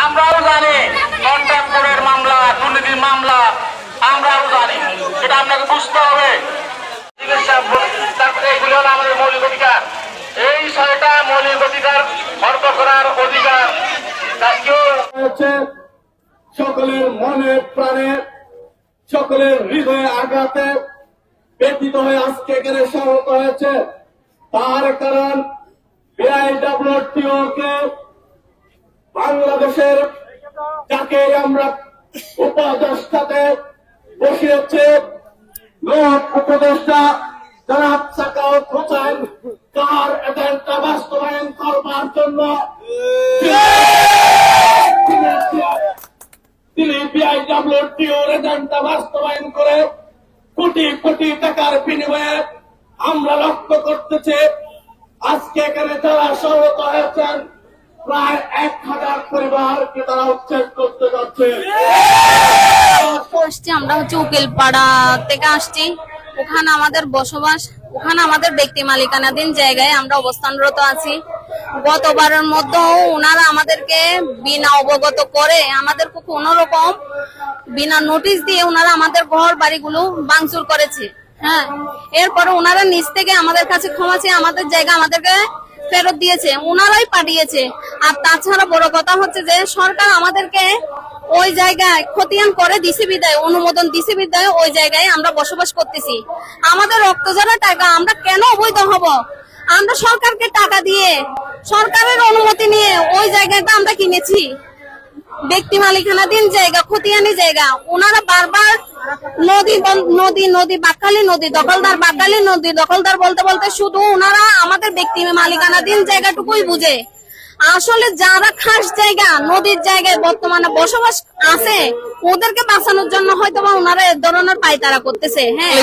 আমরাও জানি কন্টেম্পোরের মামলা, দুর্নীতির মামলা আমরাও জানি, সেটা আপনাকে বুঝতে হবে। চিকিৎসা, তারপরে এগুলো হলো আমাদের মৌলিক অধিকার। এই 6টা মৌলিক অধিকার খর্ব করার অধিকার হচ্ছে সকলের মনে প্রাণে, সকলের হৃদয়ে আঘাতে ব্যতীত হয়ে আজকে এখানে সমবেত হয়েছে। তার কারণ বিআইডব্লিউটিও-কে বাংলাদেশের, যাকে আমরা উপদেষ্টাতে বসিয়েছে, লোক উপদেষ্টা জনাব সাখাওয়াত হোসেন, তার এজেন্ডা বাস্তবায়ন করবার জন্য তিনি বিআইডব্লিউটিওর এজেন্ডা বাস্তবায়ন করে কোটি কোটি টাকার বিনিময়ে আমরা লক্ষ্য করতেছি আজকে এখানে যারা সমবেত হয়েছেন প্রায় 1000 পরিবারকে তারা উচ্ছেদ করতে যাচ্ছে। আমরা উকিলপাড়া থেকে আসছি, ওখানে আমাদের বসবাস, ওখানে আমাদের ব্যক্তি মালিকানাধীন জায়গায় আমরা অবস্থানরত আছি। গতবারের মধ্যেও ওনারা আমাদেরকে বিনা অবগত করে, আমাদেরকে কোন রকম বিনা নোটিশ দিয়ে ওনারা আমাদের ঘর বাড়িগুলো ভাঙচুর করেছে। হ্যাঁ, এরপরে ওনারা নিজ থেকে আমাদের কাছে ক্ষমা চেয়ে আমাদের জায়গা আমাদেরকে ফেরত দিয়েছে, ওনারাই পাঠিয়েছে। আর তাছাড়া বড় কথা হচ্ছে যে সরকার আমাদেরকে ওই জায়গায় খতিয়ান করে দিছে বিদায়, অনুমোদন দিছে বিদায় ওই জায়গায় আমরা বসবাস করতেছি। আমাদের রক্ত ঝরা টাকা, আমরা কেন অবৈধ হব? আমরা সরকারকে টাকা দিয়ে, সরকারের অনুমতি নিয়ে ওই জায়গাটা আমরা কিনেছি। ব্যক্তি মালিকানাধীন জায়গা, খতিয়ানি জায়গা। ওনারা বারবার নদী বাকালি নদী দখলদার, বাকালি নদী দখলদার বলতে বলতে শুধু ওনারা আমাদের ব্যক্তি মালিকানাধীন জায়গাটুকুই বুঝে। আসলে যারা খাস জায়গা, নদীর জায়গায় বর্তমানে বসবাস আছে, ওদেরকে বাঁচানোর জন্য হয়তো বা ওনারা এ ধরনের পায়তারা করতেছে। হ্যাঁ,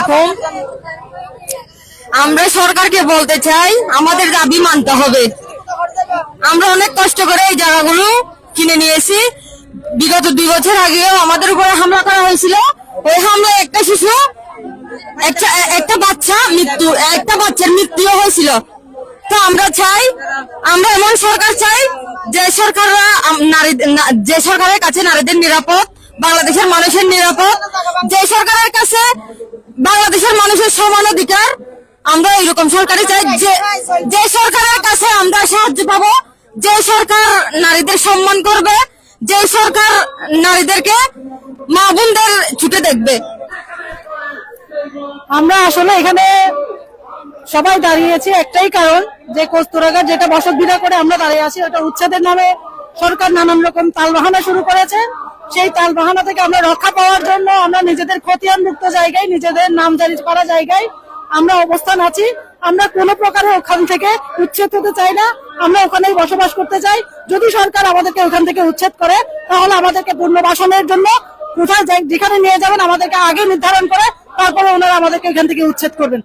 আমরা সরকারকে বলতে চাই আমাদের দাবি মানতে হবে। আমরা অনেক কষ্ট করে এই জায়গাগুলো কিনে নিয়েছি। বিগত 2 বছর আগেও আমাদের উপরে হামলা করা হয়েছিল। ওই হামলায় একটা শিশু, একটা বাচ্চার মৃত্যু হয়েছিল। তো আমরা চাই, আমরা এমন সরকার চাই যে সরকারের কাছে নারীদের নিরাপদ, বাংলাদেশের মানুষের নিরাপদ, যে সরকারের কাছে বাংলাদেশের মানুষের সমান অধিকার। আমরা এইরকম সরকারই চাই, যে সরকারের কাছে আমরা সাহায্য পাবো, যে সরকার নারীদের সম্মান করবে, যে সরকার নারীদেরকে মা বোনদের ছুটে দেখবে। আমরা আসলে এখানে সবাই দাঁড়িয়েছি একটাই কারণ, যে কস্তুরাগার যেটা বসতভিটা করে আমরা দাঁড়িয়ে আছি, ওটা উচ্ছেদের নামে সরকার নানান রকম তালবাহানা শুরু করেছে। সেই তালবাহানা থেকে আমরা রক্ষা পাওয়ার জন্য আমরা নিজেদের খতিয়ান মুক্ত জায়গায়, নিজেদের নাম জারি করা জায়গায় আমরা অবস্থান আছি। আমরা কোনো প্রকারে ওখান থেকে উচ্ছেদ হতে চাই না, আমরা ওখানেই বসবাস করতে চাই। যদি সরকার আমাদেরকে ওখান থেকে উচ্ছেদ করে, তাহলে আমাদেরকে পুনর্বাসনের জন্য কোথায় যেখানে নিয়ে যাবেন আমাদেরকে আগে নির্ধারণ করে তারপরে ওনারা আমাদেরকে এখান থেকে উচ্ছেদ করবেন।